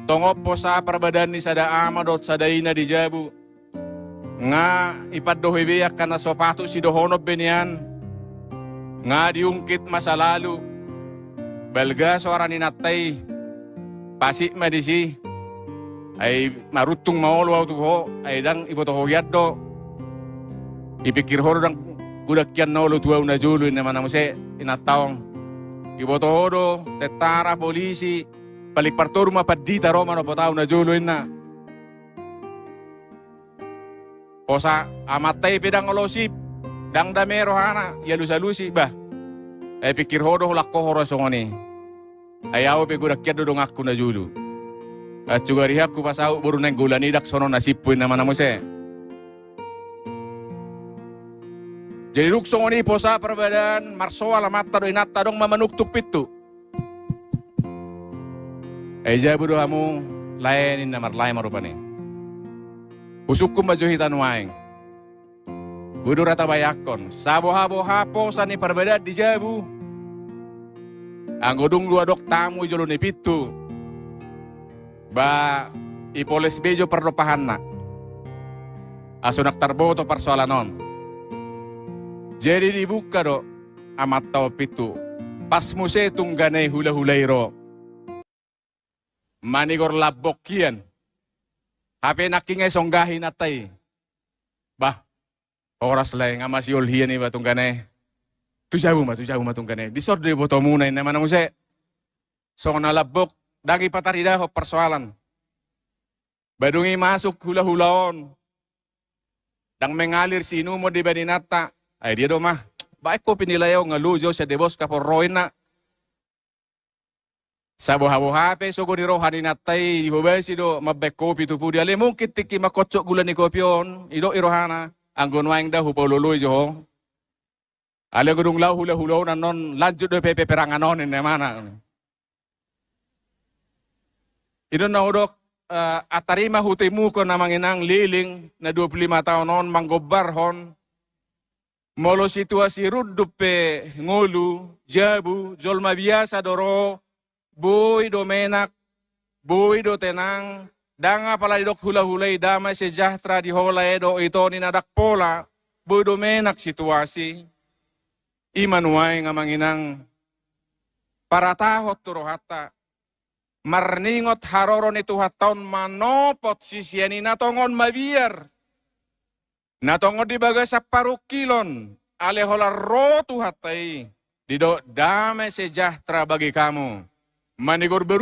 Tongopo sa perbadan ni sada amadot sada ina di jabu. Nga ipaddohibiyak ka na sopato si dohonob benian. Nga diungkit masa lalu. Belga suara ni natay. Pasik madisi. Ay marutung maolo au tuho. Ay dang ibotoho yaddo. Ipikir horo dang gudakyan na ulo tuwa una julu naman mo se inataong. Ibotoho do, tetara polisi. Palikpartor mapadita Roma no potao na julu na. Posa amatay pedang olosip. Dang damero hana, yalusalusi ba. Ay pikir hodo lakko horosong ni. Ayaw pe gudakyan do dong aku na julu. At juga rihaku pasau buru neng gulanidak sono nasipuin naman mo se. Jadi luksong ni posa perbadan marsoa lamata do inata dong mamanuktuk pitu. Eja budo hamu layanin na marlay marupani. Usukum bajuhitan waing. Budo rata bayakon. Sabo-habo hapo sani perbedaan di jabu. Anggodung dua dok tamu jolo ni pitu. Ba ipoles bejo perdopahan na. Asunak tarboto persoalanon. Jadi dibuka do amat tau pitu. Pas muse tungganay hula-hulairo. Manigor labok kian. Hape nakingay songgahin atay. Bah, oras lang nga masiol hiyan iba tungganay. Tujabu matungganay. Disord di boto muna naman mo se. So nalabok, dagi patarida ho persoalan. Badungi masuk hula-hulaon. Dang mengalir sinu mo di badinata. Ay dia do mah. Baik ko pinilayaw nga lujo sa debos kaporoin na. Sa buha-buha pe so ko ni rohani natay dihubasi do mabek kopi tu pudi ale mungkin tiki makocok gula ni kopion ido irohana anggon waing da hupololoy jo ale gudung lau hula-hula non lanjut do pepe peranganon ini mana ido na udok atarima hutimu ko na manginang liling na 25 tahun non manggobar hon molo situasi rudup pe ngolu jabu jolma biasa doro Boy do menak, boy do tenang, danga pala dok hula-hulay damay sejahtera di holay do ito ni nadak pola, boy do menak situasi. Imanuay nga manginang para tahot turohata. Marningot haroron itu hataon manopot sisiani natongon mabiar. Natongon di baga sa parukilon, alehola rotu hatay. Dido damay sejahtera bagi kamu. Manigor